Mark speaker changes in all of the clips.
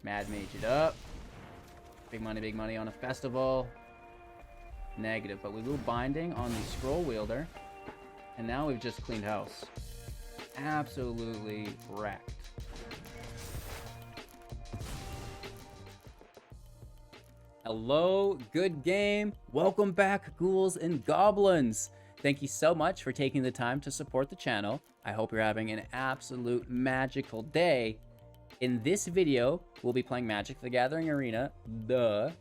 Speaker 1: Mad Mage it up. Big money on a festival. Negative, but we will binding on the Scroll Wielder. And now we've just cleaned house. Absolutely wrecked. Hello, good game. Welcome back, ghouls and goblins. Thank you so much for taking the time to support the channel. I hope you're having an absolute magical day. In this video, we'll be playing Magic the Gathering Arena,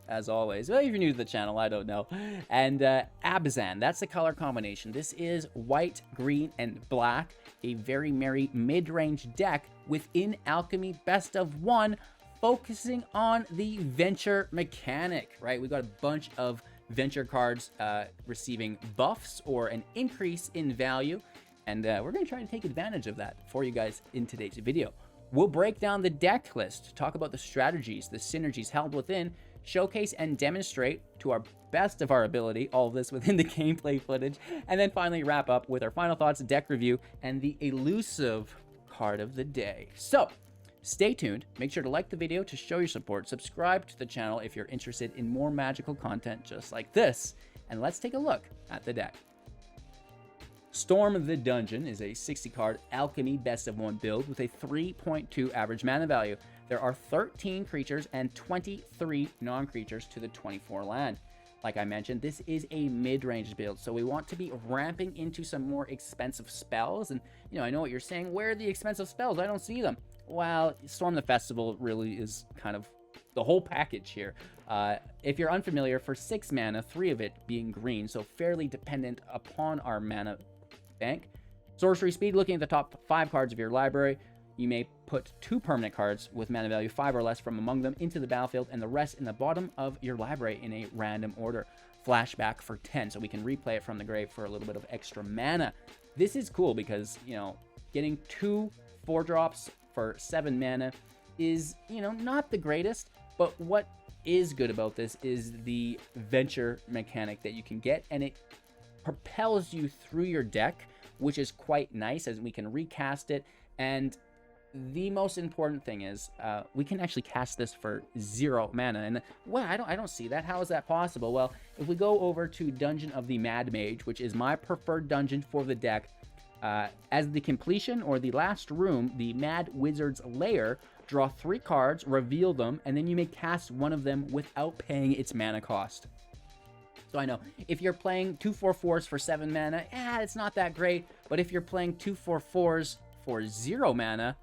Speaker 1: as always. Well, if you're new to the channel, I don't know. And Abzan, that's the color combination. This is white, green, and black, a very merry mid-range deck within Alchemy Best of One, focusing on the venture mechanic, right? We've got a bunch of venture cards receiving buffs or an increase in value, and we're going to try to take advantage of that for you guys in today's video. We'll break down the deck list, talk about the strategies, the synergies held within, showcase and demonstrate to our best of our ability all of this within the gameplay footage, and then finally wrap up with our final thoughts, deck review, and the elusive card of the day. So, stay tuned, make sure to like the video to show your support, subscribe to the channel if you're interested in more magical content just like this, and let's take a look at the deck. Storm the Dungeon is a 60-card Alchemy Best of One build with a 3.2 average mana value. There are 13 creatures and 23 non-creatures to the 24 land. Like I mentioned, this is a mid-range build, so we want to be ramping into some more expensive spells. And, you know, I know what you're saying. Where are the expensive spells? I don't see them. Well, Storm the Festival really is kind of the whole package here. If you're unfamiliar, for 6 mana, 3 of it being green, so fairly dependent upon our mana bank. Sorcery speed, looking at the top 5 cards of your library, you may put 2 permanent cards with mana value 5 or less from among them into the battlefield, and the rest in the bottom of your library in a random order. Flashback for 10, so we can replay it from the grave for a little bit of extra mana. This is cool because, you know, getting 2 4-drops for 7 mana is, you know, not the greatest, but what is good about this is the venture mechanic that you can get, and it propels you through your deck, which is quite nice as we can recast it. And the most important thing is we can actually cast this for 0 mana. And well, I don't see that. How is that possible? Well, if we go over to Dungeon of the Mad Mage, which is my preferred dungeon for the deck, as the completion or the last room, the Mad Wizard's Lair, draw 3 cards, reveal them, and then you may cast one of them without paying its mana cost. So I know, if you're playing 2 4/4s for 7 mana, it's not that great. But if you're playing 2 4/4s for 0 mana,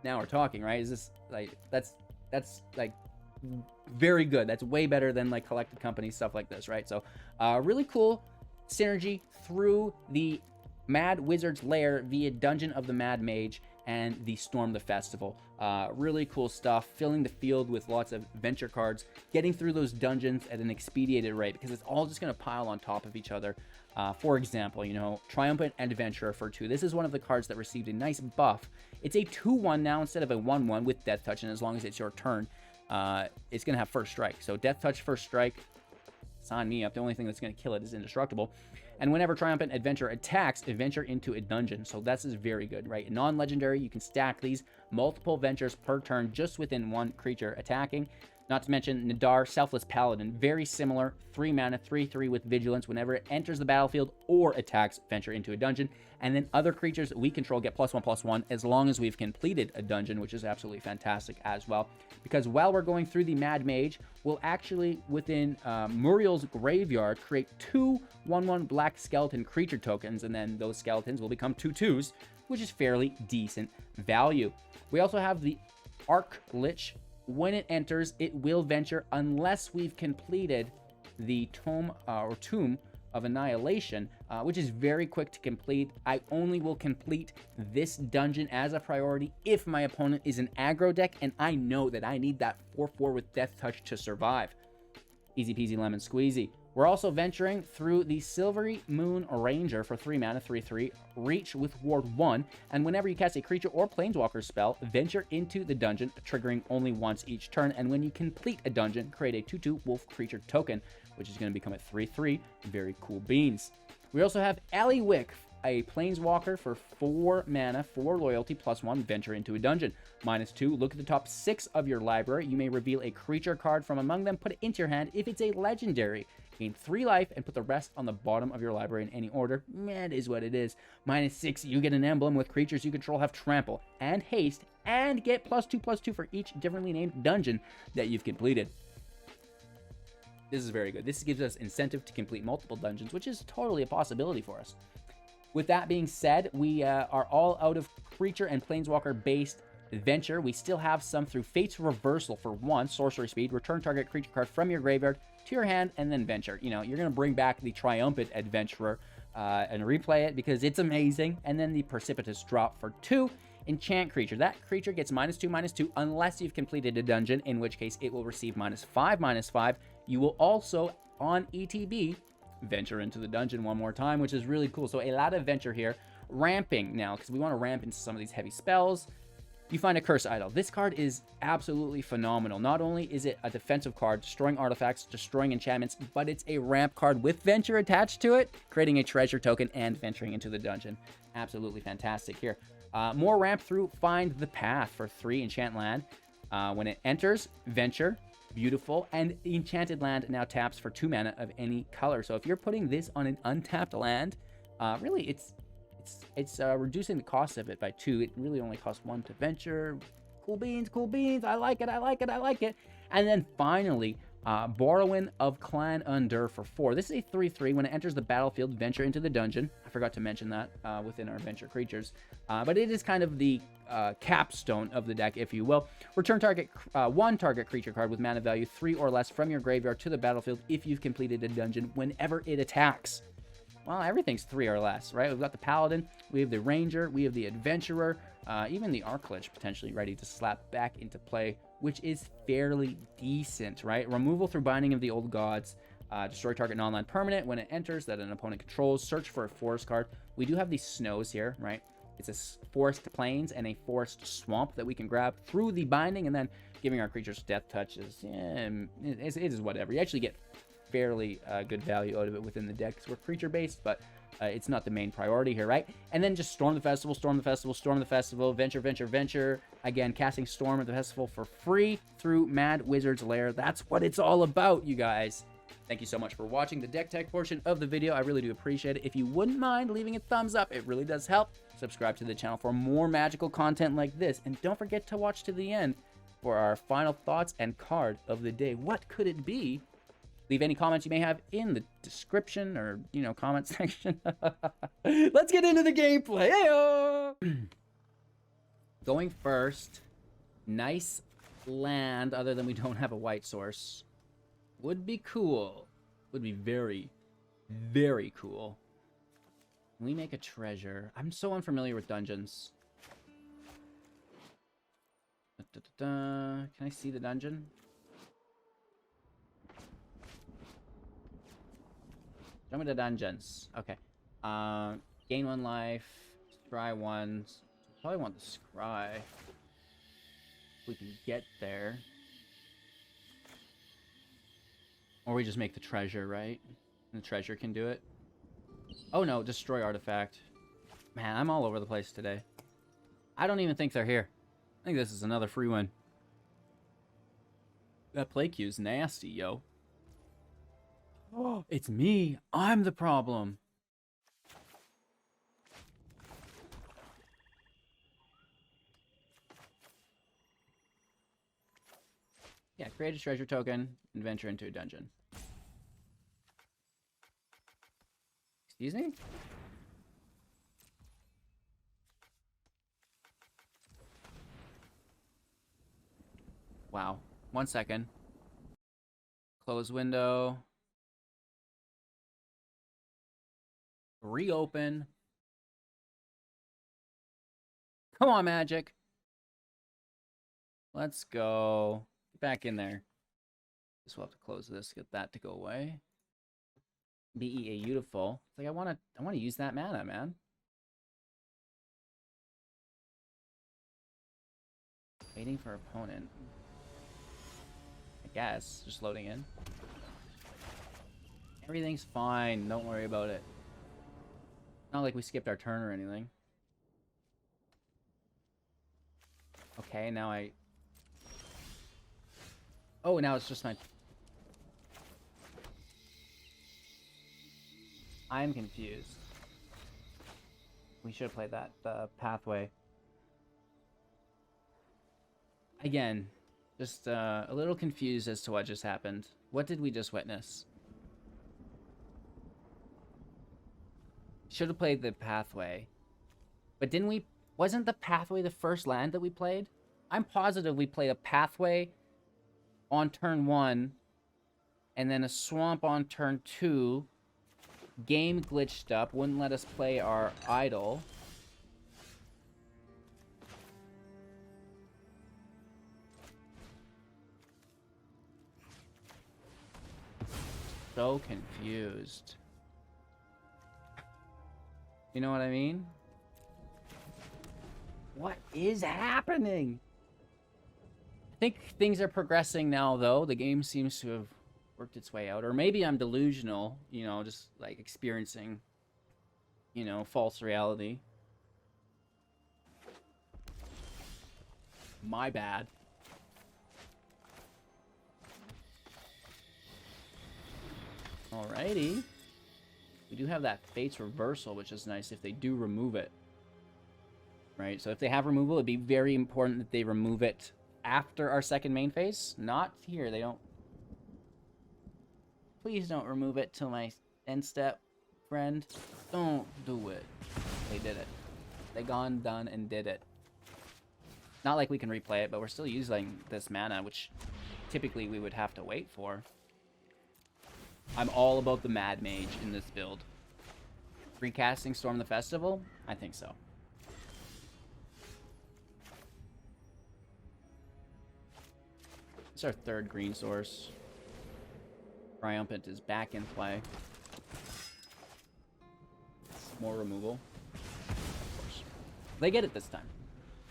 Speaker 1: now we're talking, right? Is this like, that's like very good. That's way better than like Collected Company, stuff like this, right? So really cool synergy through the Mad Wizard's Lair via Dungeon of the Mad Mage and the Storm the Festival. Really cool stuff, filling the field with lots of venture cards, getting through those dungeons at an expedited rate because it's all just going to pile on top of each other. For example, you know, Triumphant Adventurer for 2. This is one of the cards that received a nice buff. It's a 2/1 now instead of a 1/1 with Death Touch, and as long as it's your turn, it's going to have First Strike. So Death Touch, First Strike, sign me up. The only thing that's going to kill it is indestructible. And whenever Triumphant Adventure attacks, adventure into a dungeon. So this is very good, right? Non-legendary, you can stack these multiple ventures per turn just within 1 creature attacking. Not to mention Nadar, Selfless Paladin, very similar, 3 mana, 3/3 with Vigilance whenever it enters the battlefield or attacks, venture into a dungeon. And then other creatures that we control get +1/+1 as long as we've completed a dungeon, which is absolutely fantastic as well. Because while we're going through the Mad Mage, we'll actually, within Muriel's Graveyard, create 2 1/1 black skeleton creature tokens, and then those skeletons will become 2/2s, which is fairly decent value. We also have the Arc Lich. When it enters, it will venture unless we've completed the Tomb of Annihilation, which is very quick to complete. I only will complete this dungeon as a priority if my opponent is an aggro deck, and I know that I need that 4/4 with Death Touch to survive. Easy peasy lemon squeezy. We're also venturing through the Silvery Moon Ranger for 3 mana, 3/3, reach with Ward 1, and whenever you cast a creature or planeswalker spell, venture into the dungeon, triggering only once each turn, and when you complete a dungeon, create a 2/2 wolf creature token, which is going to become a 3/3. Very cool beans. We also have Aliwick a Planeswalker for 4 mana, 4 loyalty, +1, venture into a dungeon. -2, look at the top 6 of your library. You may reveal a creature card from among them, put it into your hand. If it's a legendary, gain 3 life and put the rest on the bottom of your library in any order. That is what it is. -6, you get an emblem with creatures you control have trample and haste and get +2/+2 for each differently named dungeon that you've completed. This is very good. This gives us incentive to complete multiple dungeons, which is totally a possibility for us. With that being said, we are all out of creature and planeswalker-based adventure. We still have some through Fate's Reversal for 1, sorcery speed. Return target creature card from your graveyard to your hand, and then venture. You know, you're going to bring back the Triumphant Adventurer and replay it because it's amazing. And then the Precipitous Drop for 2. Enchant creature. That creature gets -2/-2 unless you've completed a dungeon, in which case it will receive -5/-5. You will also, on ETB, venture into the dungeon one more time, which is really cool. So a lot of venture here. Ramping now, because we want to ramp into some of these heavy spells. You find a Curse Idol. This card is absolutely phenomenal. Not only is it a defensive card, destroying artifacts, destroying enchantments, but it's a ramp card with venture attached to it, creating a treasure token and venturing into the dungeon. Absolutely fantastic here. More ramp through Find the Path for 3 enchant land. When it enters, venture. Beautiful. And enchanted land now taps for 2 mana of any color. So if you're putting this on an untapped land, really it's reducing the cost of it by 2. It really only costs 1 to venture. Cool beans, cool beans. I like it, I like it, I like it. And then finally, Borrowing of Clan Undur for 4. This is a 3/3. When it enters the battlefield, venture into the dungeon. I forgot to mention that within our venture creatures. But it is kind of the capstone of the deck, if you will. Return target 1 target creature card with mana value 3 or less from your graveyard to the battlefield if you've completed a dungeon whenever it attacks. Well, everything's 3 or less, right? We've got the Paladin, we have the Ranger, we have the Adventurer, even the Arclich potentially ready to slap back into play, which is fairly decent, right? Removal through Binding of the Old Gods, destroy target non-land permanent when it enters that an opponent controls, search for a forest card. We do have these snows here, right? It's a forest plains and a forest swamp that we can grab through the binding, and then giving our creatures death touches. Yeah, it is whatever. You actually get fairly good value out of it within the deck because we're creature based, but it's not the main priority here, right? And then just storm the festival, storm the festival, storm the festival, venture, venture, venture. Again, casting Storm at the festival for free through Mad Wizard's Lair. That's what it's all about, you guys. Thank you so much for watching the deck tech portion of the video. I really do appreciate it. If you wouldn't mind leaving a thumbs up, it really does help. Subscribe to the channel for more magical content like this. And don't forget to watch to the end for our final thoughts and card of the day. What could it be? Leave any comments you may have in the description or, you know, comment section. Let's get into the gameplay. Hey-o! Going first, nice land, other than we don't have a white source, would be cool. Would be very, very cool. Can we make a treasure? I'm so unfamiliar with dungeons. Can I see the dungeon? Show me the dungeons. Okay. Gain 1 life. Scry 1. Probably want the scry. If we can get there. Or we just make the treasure, right? And the treasure can do it. Oh no, destroy artifact. Man, I'm all over the place today. I don't even think they're here. I think this is another free win. That play queue's nasty, yo. Oh, it's me. I'm the problem. Yeah, create a treasure token and venture into a dungeon. Excuse me? Wow. 1 second. Close window. Reopen. Come on, Magic. Let's go. Get back in there. Just will have to close this, get that to go away. BEA beautiful. It's like I wanna use that mana, man. Waiting for opponent. I guess. Just loading in. Everything's fine. Don't worry about it. Not like we skipped our turn or anything. Okay, now I... Oh, now it's just my... I'm confused. We should have played that pathway. Again, just a little confused as to what just happened. What did we just witness? Should have played the pathway. But didn't we... Wasn't the pathway the first land that we played? I'm positive we played a pathway on turn 1, and then a swamp on turn 2. Game glitched up, wouldn't let us play our idol. So confused. You know what I mean? What is happening? I think things are progressing now, though. The game seems to have worked its way out. Or maybe I'm delusional, you know, just like experiencing, you know, false reality. My bad. Alrighty. We do have that Fate's Reversal, which is nice if they do remove it. Right, so if they have removal, it'd be very important that they remove it after our second main phase. Not here, they don't... Please don't remove it till my end step, friend. Don't do it. They did it. They gone, done, and did it. Not like we can replay it, but we're still using this mana, which typically we would have to wait for. I'm all about the Mad Mage in this build. Recasting Storm the Festival? I think so. It's our third green source. Triumphant is back in play. More removal. Of course. They get it this time.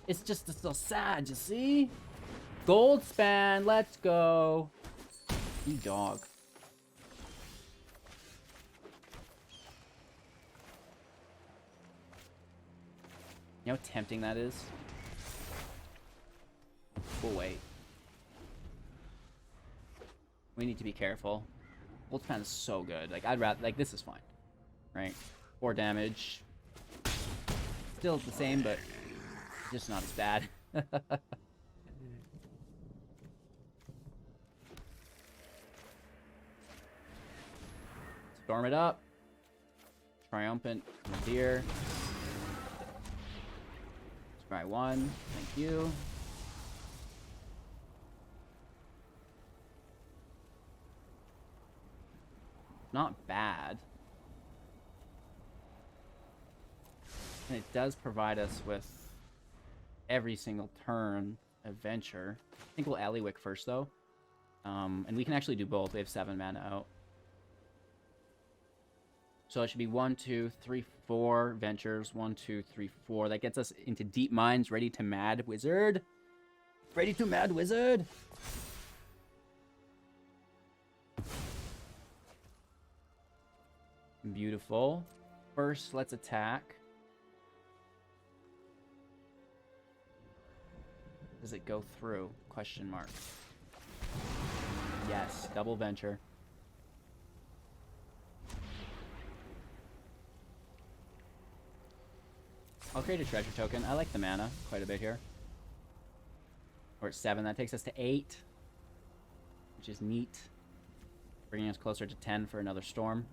Speaker 1: It's just still sad, you see? Gold span, let's go. You dog. You know how tempting that is? We'll wait. We need to be careful. Gold span is so good. Like, I'd rather... Like, this is fine. Right? 4 damage. Still the same, but just not as bad. Storm it up. Triumphant Deer. Scry 1. Thank you. Not bad. And it does provide us with every single turn adventure. I think we'll Alleywick first, though. And we can actually do both. We have 7 mana out. So it should be 1, 2, 3, 4 ventures. 1, 2, 3, 4. That gets us into Deep Mines, ready to Mad Wizard. Ready to Mad Wizard! Beautiful. First, let's attack. Does it go through? Question mark. Yes, double venture. I'll create a treasure token. I like the mana quite a bit here. We're at 7. That takes us to 8, which is neat. Bringing us closer to 10 for another storm.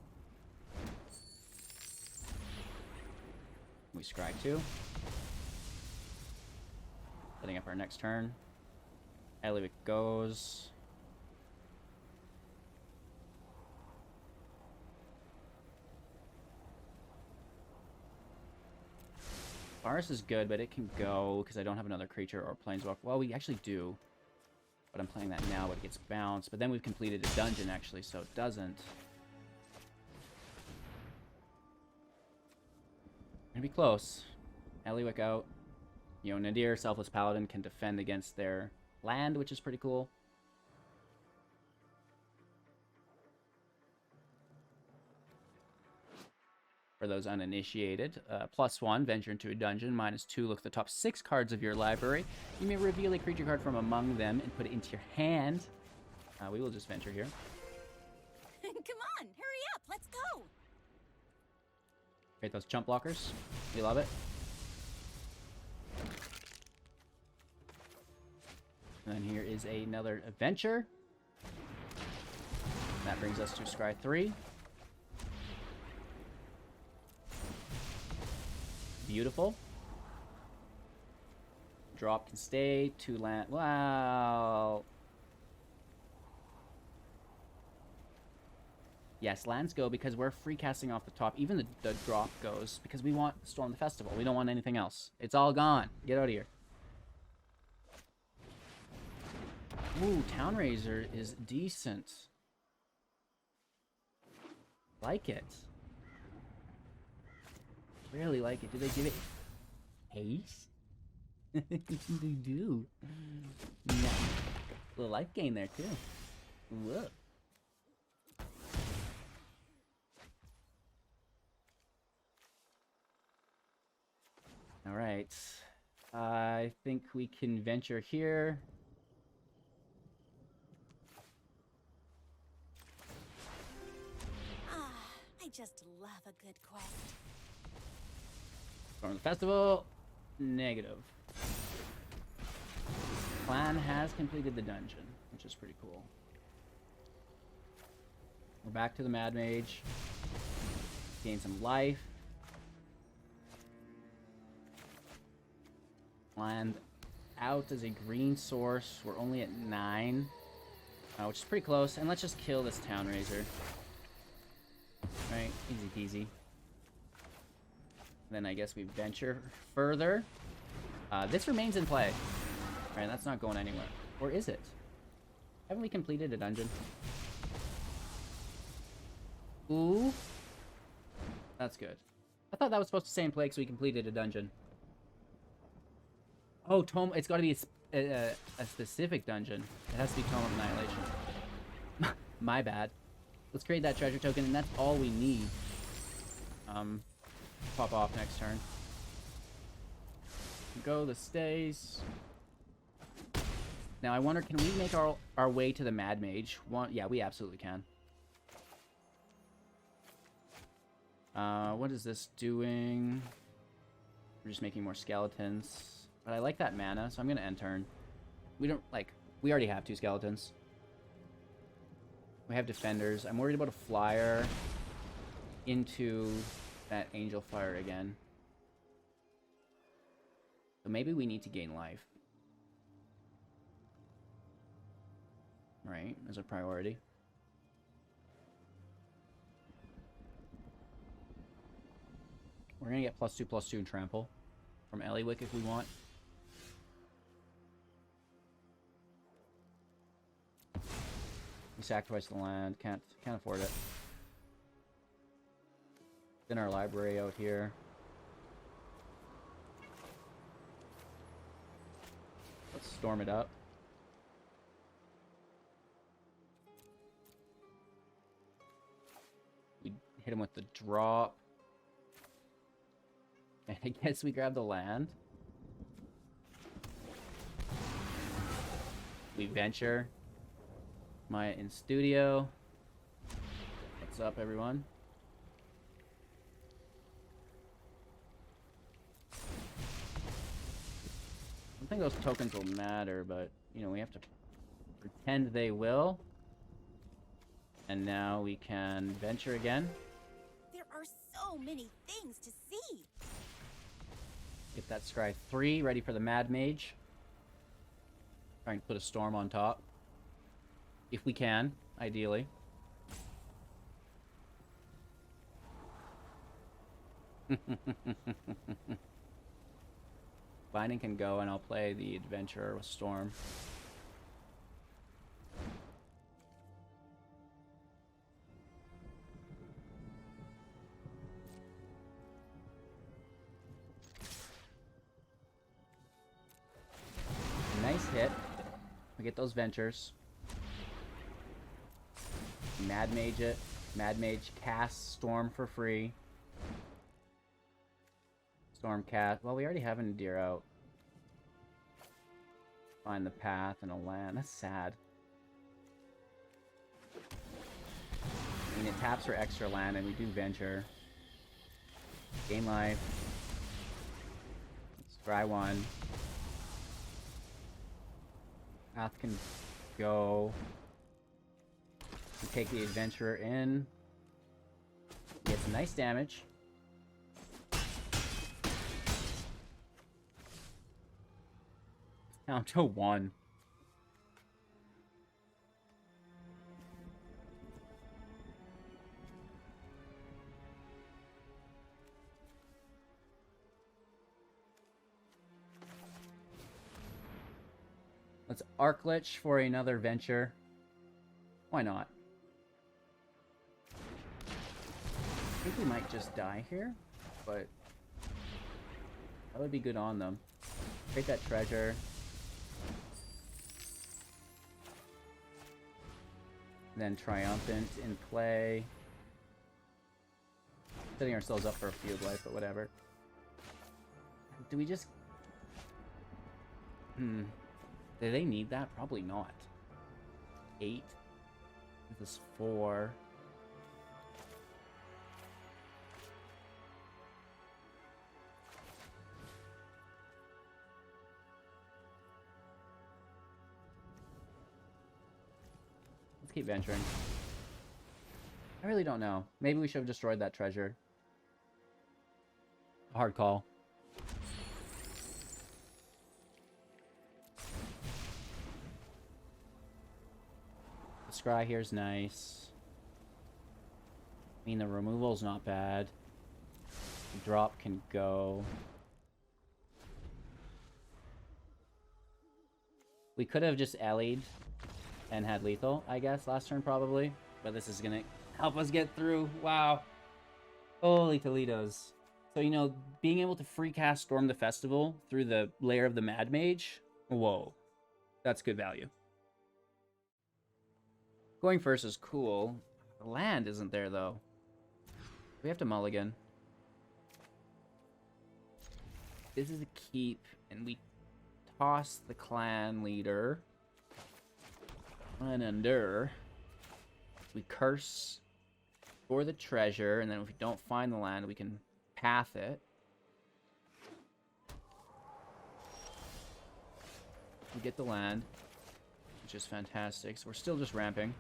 Speaker 1: We scry 2. Setting up our next turn. Alleywick goes. Varus is good, but it can go because I don't have another creature or planeswalker. Well, we actually do. But I'm playing that now, but it gets bounced. But then we've completed a dungeon, actually, so it doesn't. Gonna be close. Alleywick out. You know, Nadir, Selfless Paladin, can defend against their land, which is pretty cool. For those uninitiated, +1, venture into a dungeon. -2, look at the top 6 cards of your library. You may reveal a creature card from among them and put it into your hand. We will just venture here.
Speaker 2: Come on, hurry up, let's go.
Speaker 1: Create those chump blockers. We love it. And then here is another adventure. That brings us to Scry 3. Beautiful. Drop can stay. 2 land. Wow. Yes, lands go because we're free casting off the top. Even the drop goes because we want Storm the Festival. We don't want anything else. It's all gone. Get out of here. Ooh, Town Razor is decent. Like it. Really like it. Do they give it haste? They do. Nice. A little life gain there too. Whoa. All right. I think we can venture here.
Speaker 2: I just love a good quest.
Speaker 1: Storm the Festival. Negative. Clan has completed the dungeon, which is pretty cool. We're back to the Mad Mage. Gain some life. Land out as a green source. We're only at 9, which is pretty close. And let's just kill this Town Razor. Right, easy peasy. Then I guess we venture further. This remains in play. Right, that's not going anywhere. Or is it? Haven't we completed a dungeon? Ooh. That's good. I thought that was supposed to stay in play because we completed a dungeon. Oh, Tome. It's got to be a specific dungeon. It has to be Tome of Annihilation. My bad. Let's create that treasure token, and that's all we need. Pop off next turn. Go the stays. Now I wonder, can we make our way to the Mad Mage? Yeah, we absolutely can. What is this doing? We're just making more skeletons. But I like that mana, so I'm gonna end turn. We don't, like, we already have 2 skeletons. We have defenders. I'm worried about a flyer into that angel fire again. So maybe we need to gain life. Right, as a priority. We're gonna get +2/+2 and trample from Eliwick if we want. We sacrifice the land, can't afford it. Then our library out here. Let's storm it up. We hit him with the drop. And I guess we grab the land. We venture. Maya in studio. What's up, everyone? I don't think those tokens will matter, but, you know, we have to pretend they will. And now we can venture again.
Speaker 2: There are so many things to see.
Speaker 1: Get that Scry 3 ready for the Mad Mage. Trying to put a storm on top. If we can, ideally. Binding can go, and I'll play the Adventurer with Storm. Nice hit. We get those Ventures. Mad Mage it. Mad Mage casts Storm for free. Stormcat. Well, we already have an Nadir out. Find the path and a land. That's sad. I mean, it taps for extra land, and we do venture. Game life. Let's try one. Path can go. We take the adventurer in. Get some nice damage. Down to 1. Let's Arclich for another venture. Why not? I think we might just die here, but that would be good on them. Take that treasure. Then Triumphant in play. Setting ourselves up for a field life, but whatever. Do we just... Do they need that? Probably not. 8. This is 4. Let's keep venturing. I really don't know. Maybe we should have destroyed that treasure. Hard call. The scry here's nice. I mean, the removal's not bad. The drop can go. We could have just allied and had lethal, I guess, last turn probably. But this is gonna help us get through. Wow. Holy Toledos. So, you know, being able to free cast Storm the Festival through the lair of the Mad Mage, whoa. That's good value. Going first is cool. The land isn't there, though. We have to mulligan. This is a keep, and we toss the clan leader. Run under. We curse for the treasure, and then if we don't find the land, we can path it. We get the land, which is fantastic. So we're still just ramping.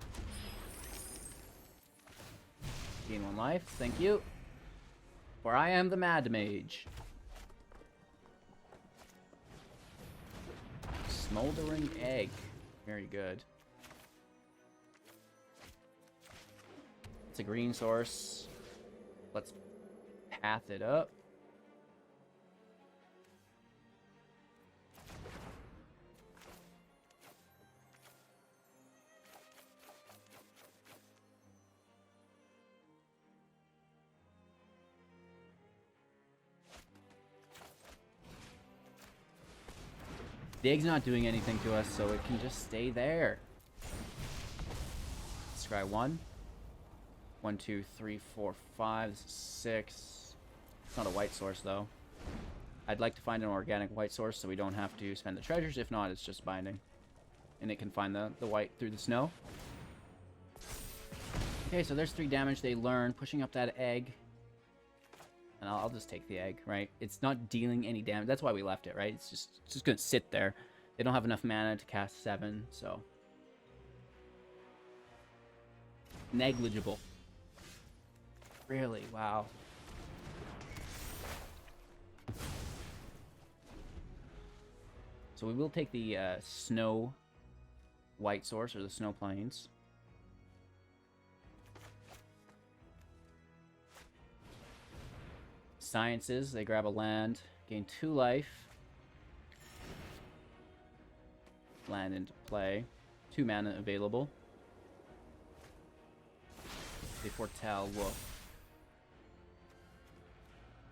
Speaker 1: Gain 1 life, thank you. For I am the Mad Mage. Smoldering Egg. Very good. It's a green source. Let's path it up. The egg's not doing anything to us, so it can just stay there. Scry 1. 1, 2, 3, 4, 5, 6. It's not a white source, though. I'd like to find an organic white source so we don't have to spend the treasures. If not, it's just binding. And it can find the white through the snow. Okay, so there's 3 damage. They learn, pushing up that egg. And I'll just take the egg, right? It's not dealing any damage. That's why we left it, right? It's just going to sit there. They don't have enough mana to cast 7, so... Negligible. Really? Wow. So we will take the snow white source, or the snow plains. Sciences, they grab a land, gain 2 life. Land into play. 2 mana available. They foretell Wolf.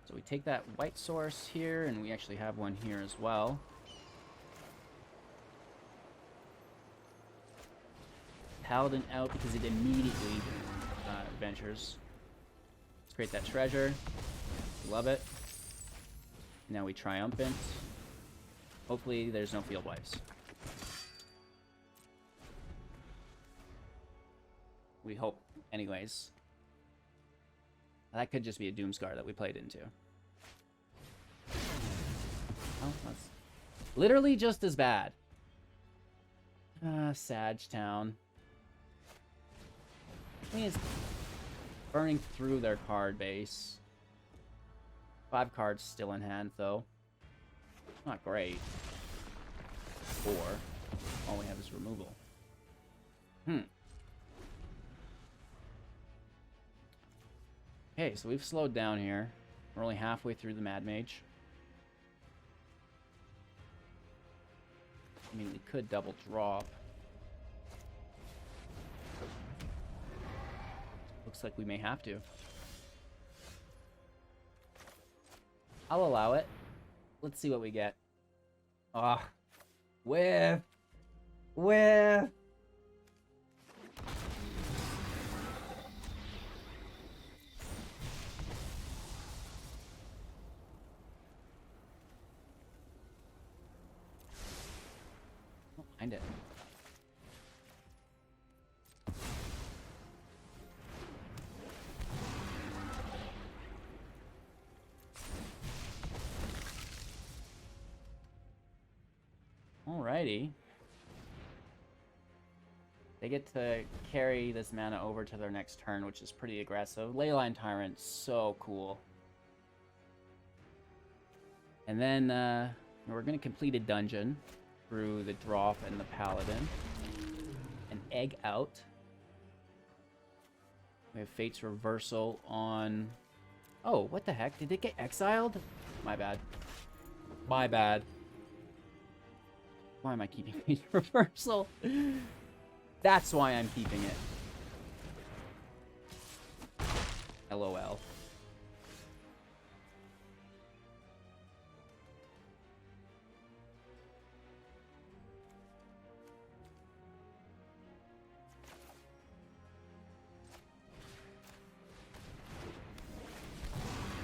Speaker 1: So we take that white source here, and we actually have one here as well. Paladin out because it immediately ventures. Let's create that treasure. Love it. Now we triumphant. Hopefully there's no field wipes. We hope, anyways. That could just be a Doomscar that we played into. Oh, that's literally just as bad. Sagetown. I mean, it's burning through their card base. 5 cards still in hand, though. Not great. 4. All we have is removal. Okay, so we've slowed down here. We're only halfway through the Mad Mage. I mean, we could double drop. Looks like we may have to. I'll allow it. Let's see what we get. Ah. Whiff. Whiff. Don't mind it. Alrighty. They get to carry this mana over to their next turn, which is pretty aggressive. Leyline Tyrant, so cool. And then we're going to complete a dungeon through the drop and the Paladin. And egg out. We have Fate's Reversal on... Oh, what the heck? Did it get exiled? My bad. My bad. Why am I keeping Fate's Reversal? That's why I'm keeping it. LOL.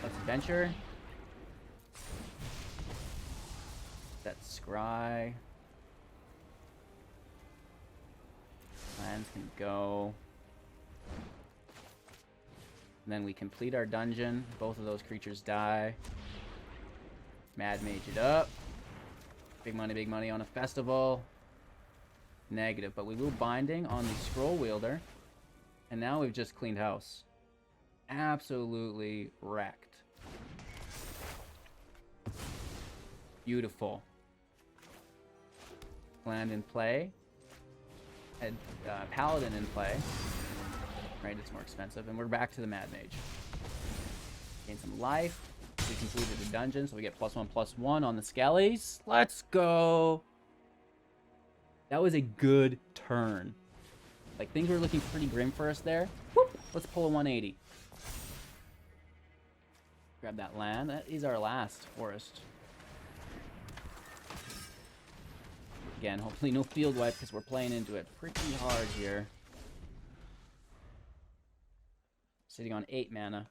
Speaker 1: Let's adventure. That's Scry. Lands can go. And then we complete our dungeon. Both of those creatures die. Mad Mage it up. Big money on a festival. Negative, but we will Binding on the Scroll Wielder. And now we've just cleaned house. Absolutely wrecked. Beautiful. Land in play. Had Paladin in play. Right, it's more expensive. And we're back to the Mad Mage. Gain some life. We completed the dungeon, so we get +1/+1 on the Skellies. Let's go! That was a good turn. Like, things were looking pretty grim for us there. Whoop! Let's pull a 180. Grab that land. That is our last forest. Again, hopefully no field wipe because we're playing into it pretty hard here. Sitting on 8 mana.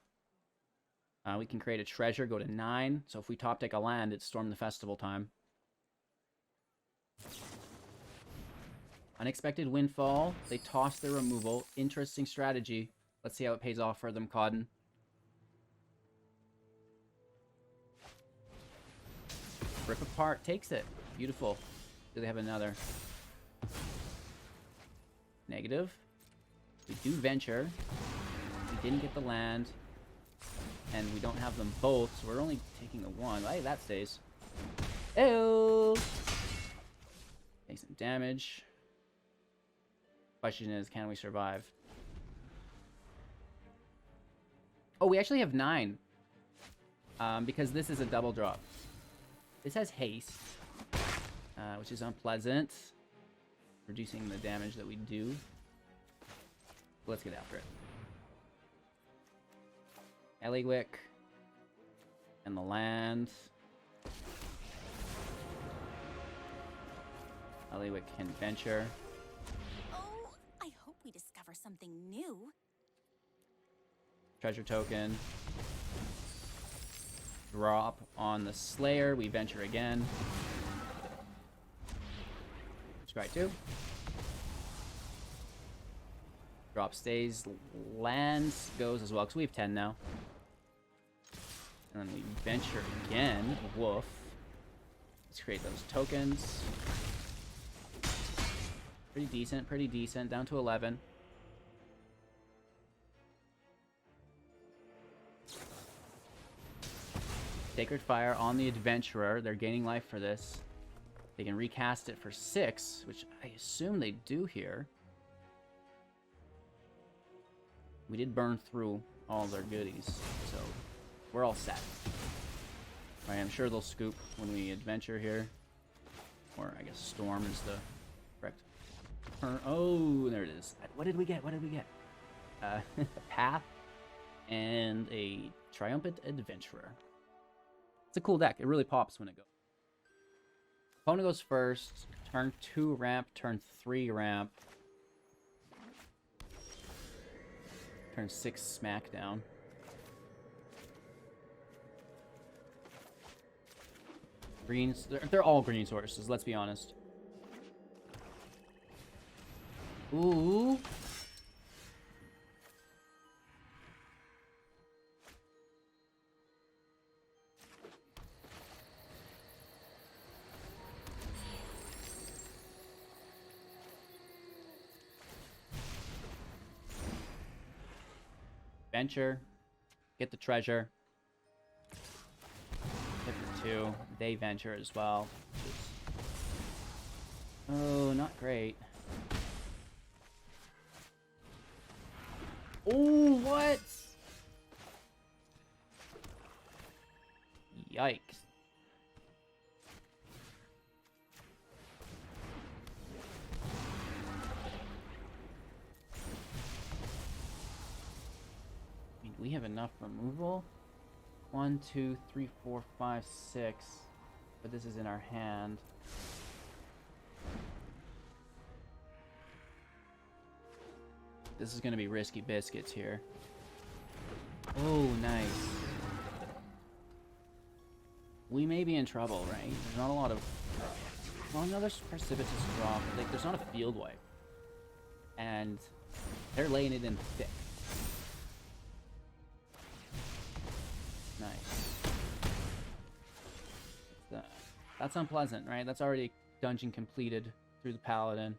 Speaker 1: We can create a treasure, go to 9. So if we top deck a land, it's Storm the Festival time. Unexpected Windfall. They toss their removal. Interesting strategy. Let's see how it pays off for them, Codden. Rip Apart takes it. Beautiful. Do they have another? Negative. We do venture. We didn't get the land. And we don't have them both, so we're only taking the 1. Hey, that stays. Ew! Take some damage. Question is, can we survive? Oh, we actually have 9. Because this is a double drop. This has haste. Which is unpleasant. Reducing the damage that we do. Let's get after it. Eliwick. And the land. Eliwick can venture.
Speaker 2: Oh, I hope we discover something new.
Speaker 1: Treasure token. drop on the Slayer. We venture again. Scry 2. Drop stays. Lands goes as well, because we have 10 now. And then we venture again. Woof. Let's create those tokens. Pretty decent, pretty decent. Down to 11. Sacred Fire on the Adventurer. They're gaining life for this. They can recast it for 6, which I assume they do here. We did burn through all their goodies, so we're all set. Right, I'm sure they'll scoop when we adventure here. Or, I guess, Storm is the correct turn. Oh, there it is. What did we get? What did we get? A Path and a Triumphant Adventurer. It's a cool deck. It really pops when it goes. Opponent goes first. Turn 2 ramp. Turn 3 ramp. Turn 6 smackdown. Greens. They're all green sources, let's be honest. Ooh. Venture. Get the treasure. Hit for 2. They venture as well. Oh, not great. Oh, what? Yikes. We have enough removal. 1, 2, 3, 4, 5, 6. But this is in our hand. This is going to be risky biscuits here. Oh, nice. We may be in trouble, right? There's not a lot of... Well, no, there's precipitous drop. Like, there's not a field wipe. And they're laying it in thick. Nice. That's unpleasant, right? That's already dungeon completed through the Paladin.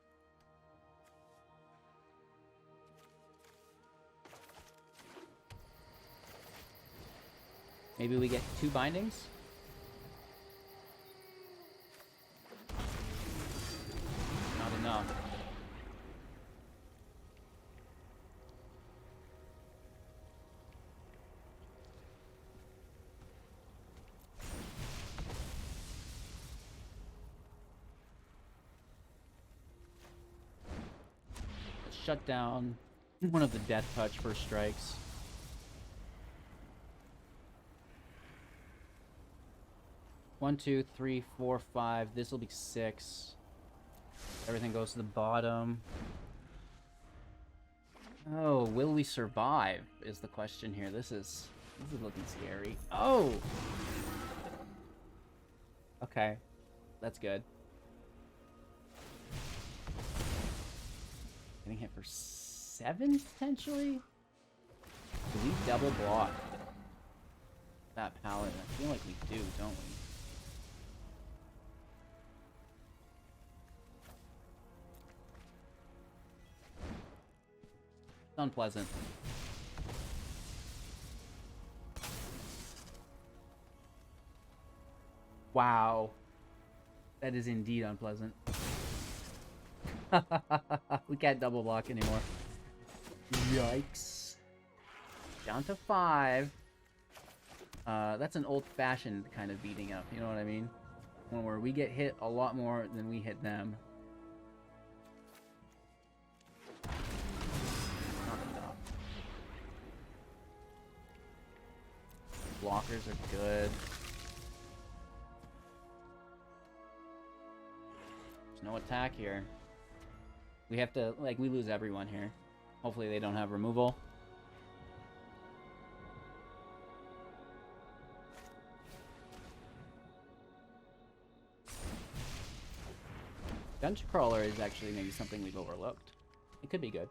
Speaker 1: Maybe we get 2 bindings? Not enough. Shut down one of the Death Touch first strikes. One, 2, 3, 4, 5. This will be 6. Everything goes to the bottom. Oh, will we survive? Is the question here. This is looking scary. Oh. Okay, that's good. Getting hit for 7 potentially? Do we double block that Paladin? I feel like we do, don't we? It's unpleasant. Wow. That is indeed unpleasant. We can't double block anymore. Yikes. Down to 5. That's an old-fashioned kind of beating up, you know what I mean? One where we get hit a lot more than we hit them. Not enough. Blockers are good. There's no attack here. We have to, like, we lose everyone here. Hopefully they don't have removal. Dungeon Crawler is actually maybe something we've overlooked. It could be good.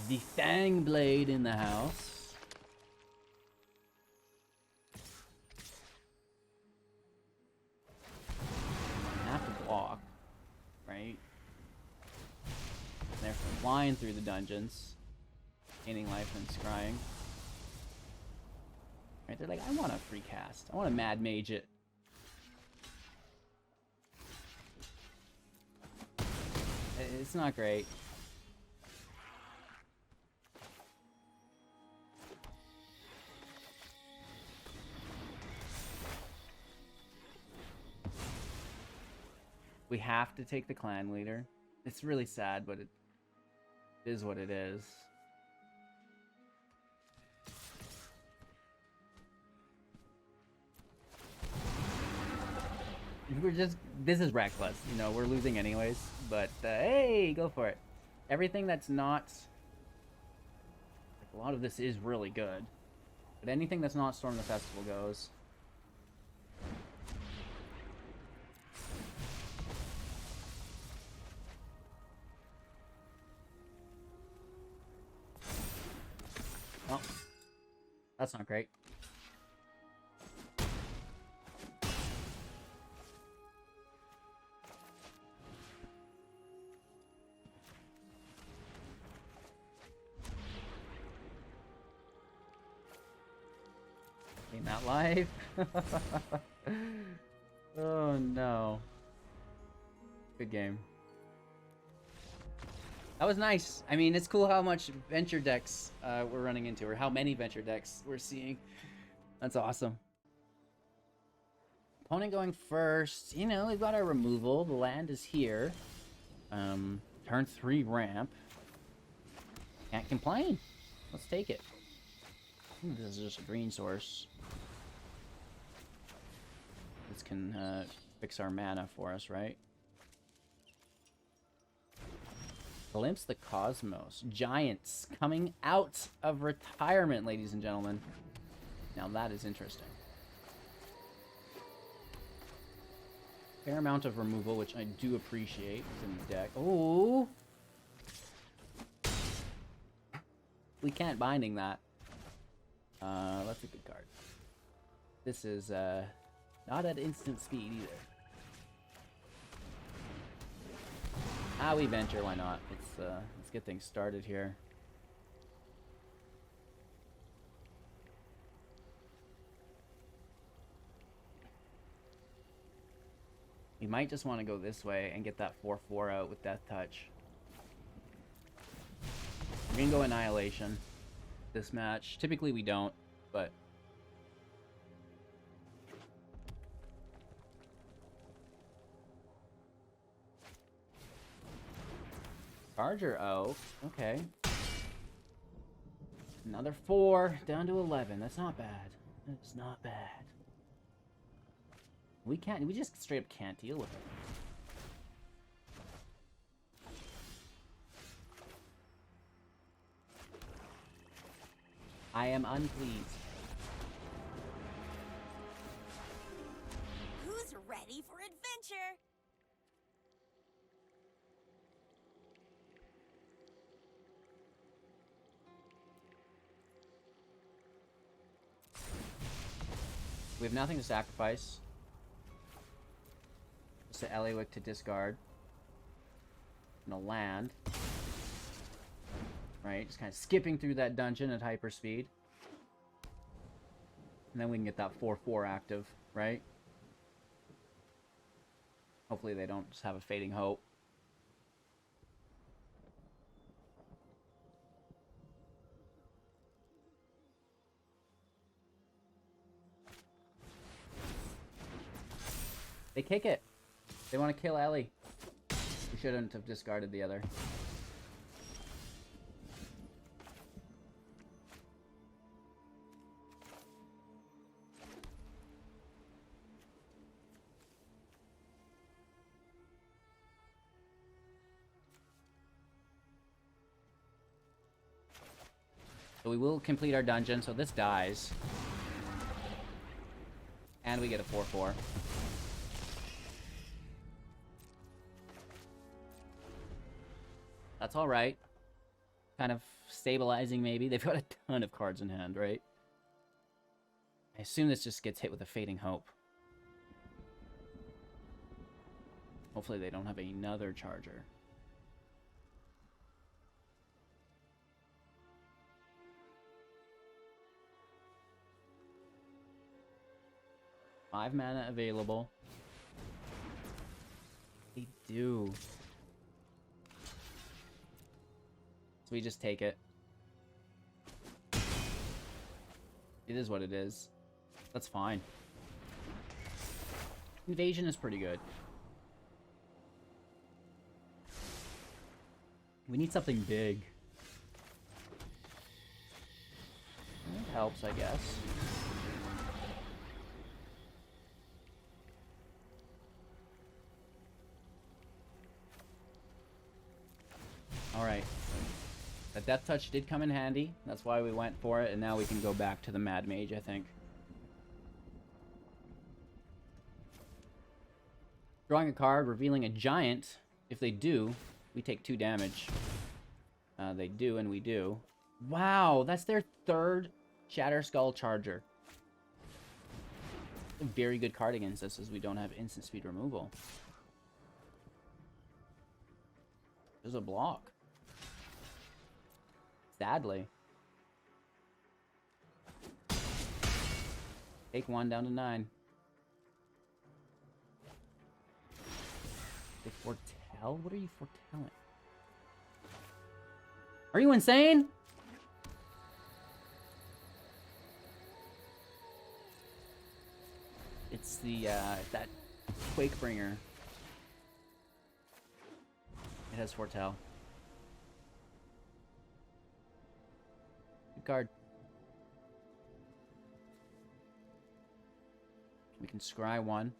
Speaker 1: The Fang Blade in the house. I have to block, right? They're flying through the dungeons, gaining life and scrying. Right? They're like, I want a free cast. I want to mad mage it. It's not great. We have to take the clan leader. It's really sad, but it is what it is. This is reckless, you know, we're losing anyways, but hey, go for it. Everything that's not, like, a lot of this is really good, but anything that's not Storm the Festival goes. Oh, that's not great. Ain't that life? Oh no. Good game. That was nice. I mean, it's cool how much venture decks we're running into, or how many venture decks we're seeing. That's awesome. Opponent going first. You know, we've got our removal. The land is here. Turn 3 ramp. Can't complain. Let's take it. This is just a green source. This can fix our mana for us, right? Glimpse the Cosmos. Giants coming out of retirement, ladies and gentlemen. Now that is interesting. Fair amount of removal, which I do appreciate, is in the deck. Oh! We can't binding that. That's a good card. This is not at instant speed either. Ah, we venture, why not? Let's get things started here. We might just want to go this way and get that 4/4 out with Death Touch. We're gonna go Annihilation this match. Typically we don't, but Charger Oak, okay. Another 4, down to 11. That's not bad. That's not bad. We just straight up can't deal with it. I am unpleased.
Speaker 2: Who's ready for adventure?
Speaker 1: We have nothing to sacrifice. Just an Eliwick to discard. And a land. Right, just kind of skipping through that dungeon at hyperspeed. And then we can get that 4/4 active, right? Hopefully they don't just have a Fading Hope. They kick it. They want to kill Ellie. We shouldn't have discarded the other. So we will complete our dungeon, so this dies. And we get a 4/4. That's all right. Kind of stabilizing, maybe. They've got a ton of cards in hand, right? I assume this just gets hit with a Fading Hope. Hopefully they don't have another Charger. Five mana available. They do. So we just take it. It is what it is. That's fine. Invasion is pretty good. We need something big. It helps, I guess. Alright. That Death Touch did come in handy. That's why we went for it, and now we can go back to the Mad Mage, I think. Drawing a card, revealing a giant. If they do, we take 2 damage. They do, and we do. Wow, that's their 3rd Shatter Skull Charger. A very good card against us, as we don't have instant speed removal. There's a block. Sadly. Take 1 down to 9. They foretell? What are you foretelling? Are you insane? It's the, that Quakebringer. It has foretell. Good card. We can scry 1.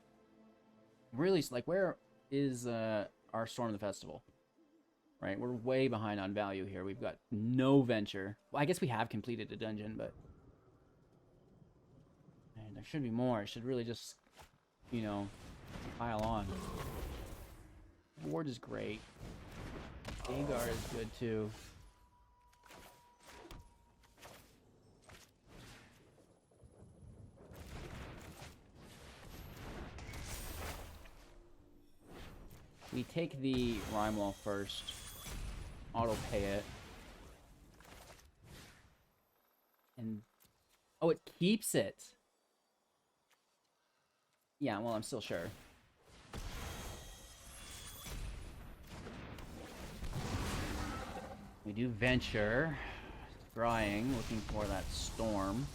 Speaker 1: Really, like, where is our Storm the Festival? Right, we're way behind on value here. We've got no venture. Well, I guess we have completed a dungeon, but man, there should be more. It should really just, you know, pile on. Ward is great. Agar is good too. We take the Rhyme Wall first. Auto pay it. And oh, it keeps it. Yeah, well, I'm still sure. We do venture. Scrying, looking for that storm.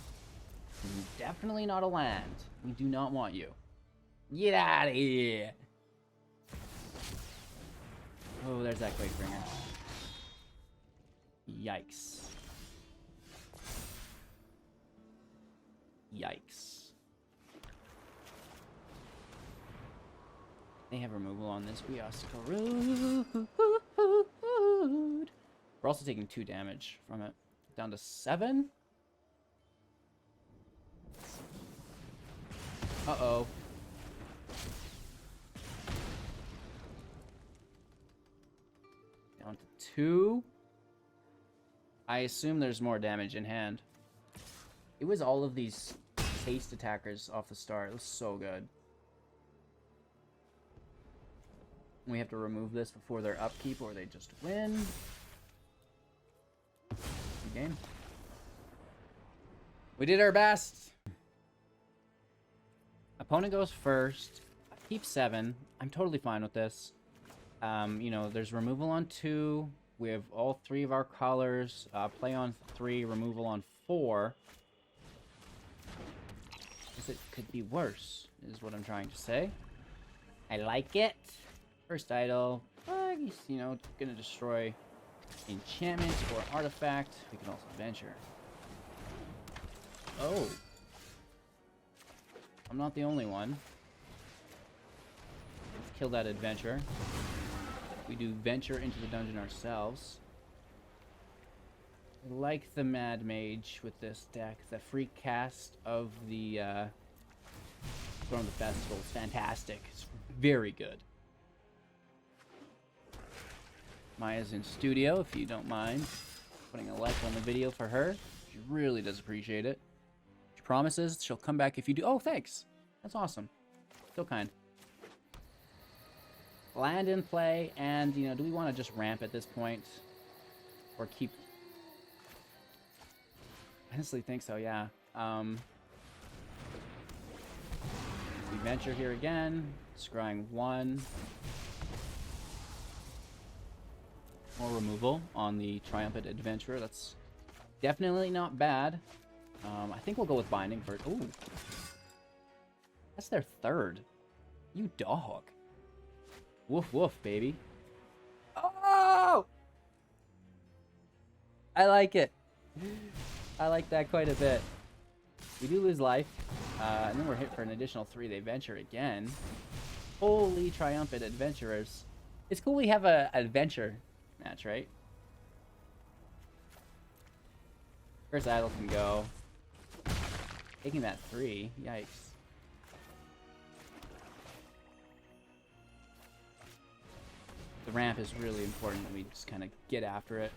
Speaker 1: Definitely not a land. We do not want you. Get out of here. Oh, there's that Quakebringer. Yikes. Yikes. They have removal on this. We are screwed. We're also taking 2 damage from it. Down to 7? Uh-oh. Down to 2. I assume there's more damage in hand. It was all of these haste attackers off the start. It was so good. We have to remove this before their upkeep or they just win. Good game. We did our best. Opponent goes first. Keep 7. I'm totally fine with this. You know, there's removal on 2. We have all 3 of our colors. Play on 3, removal on 4. It could be worse, is what I'm trying to say. I like it. First idol. He's, you know, gonna destroy enchantment or artifact. We can also venture. Oh. I'm not the only one. Let's kill that adventure. We do venture into the dungeon ourselves. I like the Mad Mage with this deck. The free cast of the Storm of the Festival is fantastic. It's very good. Maya's in studio, if you don't mind putting a like on the video for her. She really does appreciate it. She promises she'll come back if you do. Oh, thanks. That's awesome. So kind. Land in play, and, you know, do we want to just ramp at this point? Or keep... I honestly think so, yeah. We venture here again. Scrying 1. More removal on the Triumphant Adventurer. That's definitely not bad. I think we'll go with Binding first. Ooh. That's their 3rd. You dog. Woof woof, baby. Oh! I like it. I like that quite a bit. We do lose life. And then we're hit for an additional 3. They venture again. Holy Triumphant Adventurers. It's cool we have a adventure match, right? First idol can go. Taking that 3. Yikes. The ramp is really important that we just kind of get after it.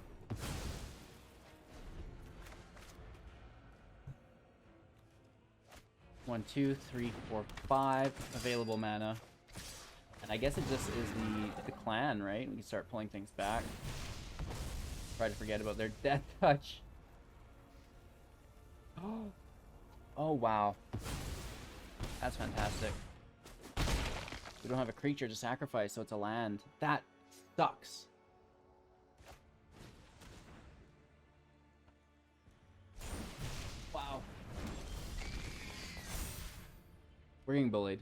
Speaker 1: One, 2, 3, 4, 5 available mana. And I guess it just is the clan, right? We can start pulling things back. Try to forget about their death touch. Oh, wow. That's fantastic. We don't have a creature to sacrifice, so it's a land. That sucks. Wow. We're getting bullied.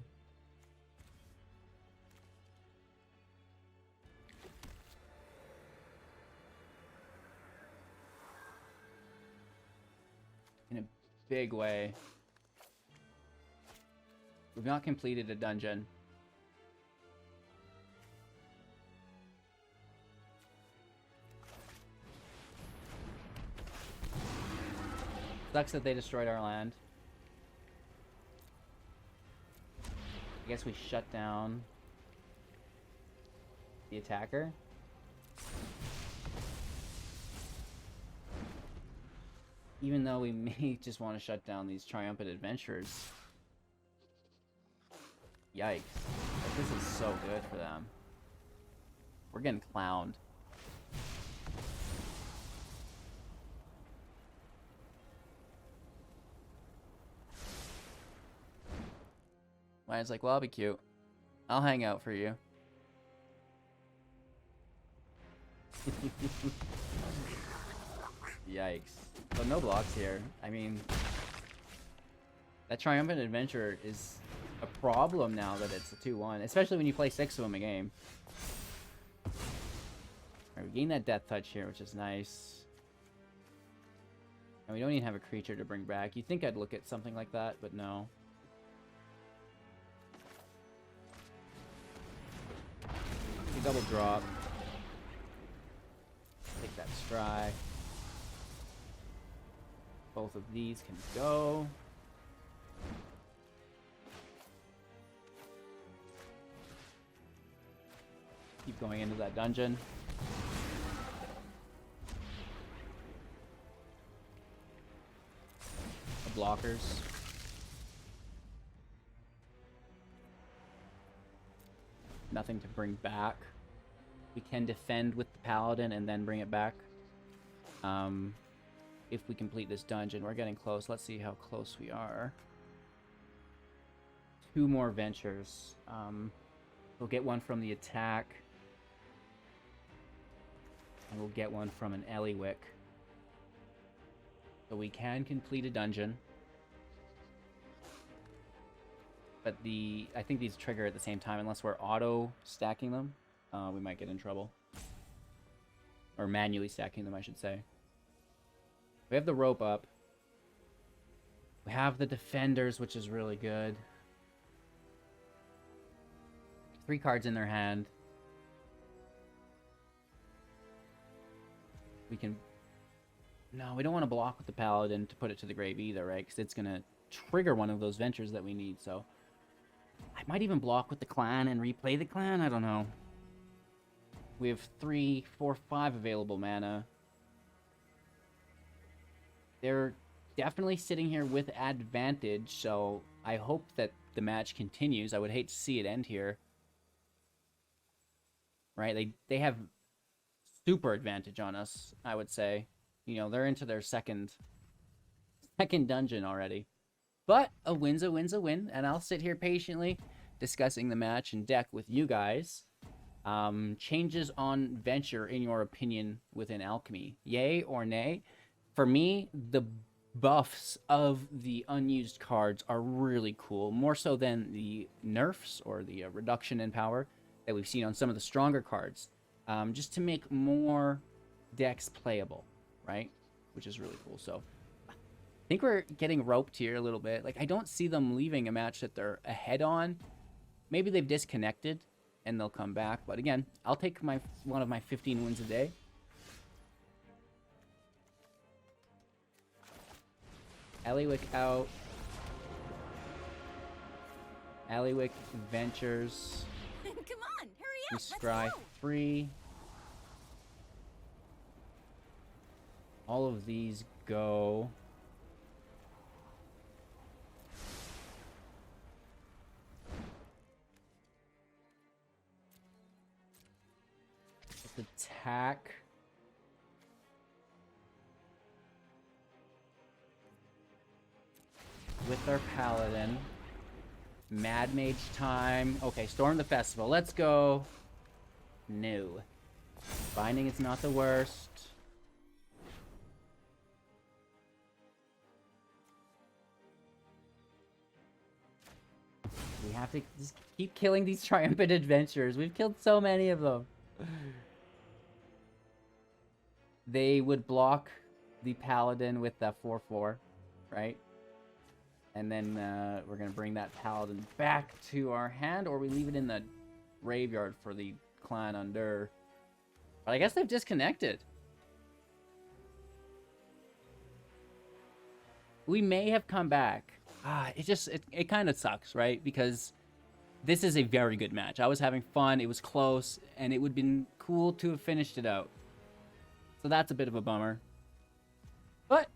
Speaker 1: In a big way. We've not completed a dungeon. Sucks that they destroyed our land. I guess we shut down the attacker. Even though we may just want to shut down these Triumphant Adventurers. Yikes. Like, this is so good for them. We're getting clowned. Lions like, well, I'll be cute. I'll hang out for you. Yikes. But no blocks here. I mean, that Triumphant Adventure is a problem now that it's a 2-1. Especially when you play 6 of them a game. Alright, we gain that Death Touch here, which is nice. And we don't even have a creature to bring back. You'd think I'd look at something like that, but no. Double drop. Take that scry. Both of these can go. Keep going into that dungeon. The blockers. Nothing to bring back. We can defend with the paladin and then bring it back. If we complete this dungeon. We're getting close. Let's see how close we are. 2 more ventures. We'll get one from the attack. And we'll get one from an Eliwick. So we can complete a dungeon. But I think these trigger at the same time unless we're auto stacking them. We might get in trouble. Or manually stacking them, I should say. We have the rope up. We have the defenders, which is really good. 3 cards in their hand. We can... No, we don't want to block with the paladin to put it to the grave either, right? Because it's going to trigger one of those ventures that we need, so... I might even block with the clan and replay the clan, I don't know. We have 3, 4, 5 available mana. They're definitely sitting here with advantage, so I hope that the match continues. I would hate to see it end here. Right? They have super advantage on us, I would say. You know, they're into their second dungeon already. But a win's a win's a win, and I'll sit here patiently discussing the match and deck with you guys. Changes on Venture, in your opinion, within Alchemy. Yay or nay? For me, the buffs of the unused cards are really cool. More so than the nerfs or the reduction in power that we've seen on some of the stronger cards. Just to make more decks playable, right? Which is really cool. So I think we're getting roped here a little bit. Like, I don't see them leaving a match that they're ahead on. Maybe they've disconnected and they'll come back. But again, I'll take one of my 15 wins a day. Eliwick out. Eliwick Ventures.
Speaker 2: Come on, hurry up.
Speaker 1: We scry 3. All of these go. Let's attack. With our Paladin. Mad Mage time. Okay, Storm the Festival. Let's go. No. Binding is not the worst. We have to just keep killing these triumphant adventurers. We've killed so many of them. They would block the Paladin with that 4/4, right? And then we're going to bring that Paladin back to our hand, or we leave it in the graveyard for the Clan Under. But I guess they've disconnected. We may have come back. It kind of sucks, right? Because this is a very good match. I was having fun. It was close, and it would have been cool to have finished it out. So that's a bit of a bummer. But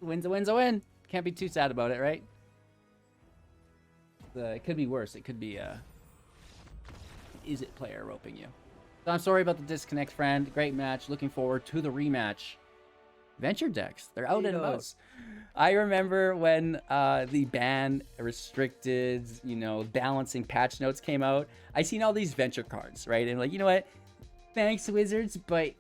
Speaker 1: win's a win's a win. Can't be too sad about it, right? It could be worse. It could be Is It player roping you. So I'm sorry about the disconnect, friend. Great match. Looking forward to the rematch. Venture decks. They're out and about. I remember when the ban restricted, balancing patch notes came out. I seen all these venture cards, right? And like, you know what? Thanks, Wizards, but,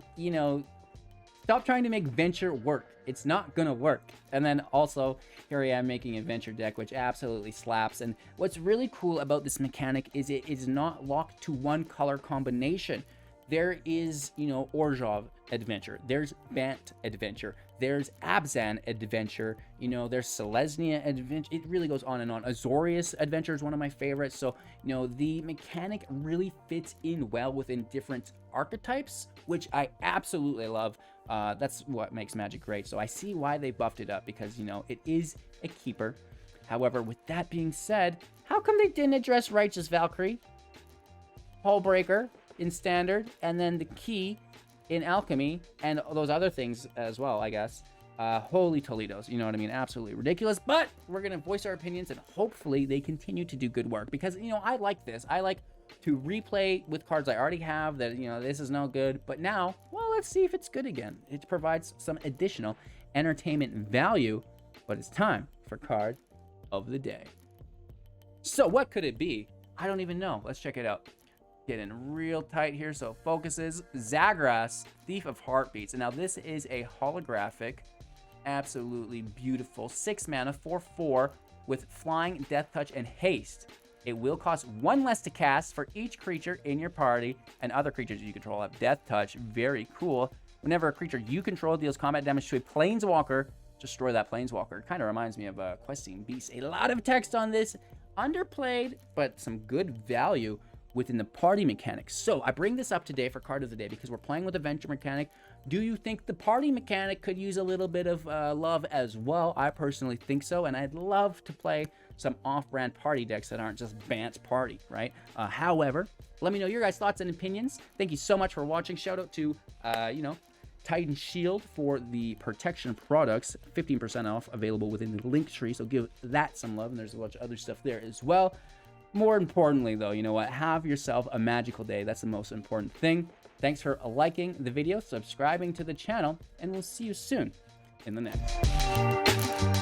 Speaker 1: stop trying to make venture work. It's not gonna work. And then also, here I am making a venture deck, which absolutely slaps. And what's really cool about this mechanic is it is not locked to one color combination. There is, Orzhov Adventure. There's Bant Adventure. There's Abzan Adventure. There's Selesnya Adventure. It really goes on and on. Azorius Adventure is one of my favorites. So, the mechanic really fits in well within different archetypes, which I absolutely love. That's what makes Magic great. So I see why they buffed it up because, it is a keeper. However, with that being said, how come they didn't address Righteous Valkyrie, Hullbreaker in Standard, and then the Key in Alchemy, and those other things as well, I guess? Holy Toledos, you know what I mean? Absolutely ridiculous, but we're going to voice our opinions, and hopefully they continue to do good work because, I like this. I like to replay with cards I already have that, this is no good, but now, well, let's see if it's good again. It provides some additional entertainment value, but it's time for card of the day. So what could it be? I don't even know. Let's check it out. Get in real tight here so it focuses. Zagras, Thief of Heartbeats. And now this is a holographic, absolutely beautiful 6 mana, 4/4 with flying, death touch, and haste. It will cost 1 less to cast for each creature in your party, and other creatures you control have death touch. Very cool. Whenever a creature you control deals combat damage to a planeswalker, destroy that planeswalker. Kind of reminds me of Questing Beast. A lot of text on this, underplayed, but some good value within the party mechanic. So I bring this up today for card of the day because we're playing with a venture mechanic. Do you think the party mechanic could use a little bit of love as well? I personally think so, and I'd love to play some off-brand party decks that aren't just Bant's Party, right? However, let me know your guys' thoughts and opinions. Thank you so much for watching. Shout out to, Titan Shield for the protection products, 15% off, available within the link tree. So give that some love, and there's a bunch of other stuff there as well. More importantly, though, you know what? Have yourself a magical day. That's the most important thing. Thanks for liking the video, subscribing to the channel, and we'll see you soon in the next.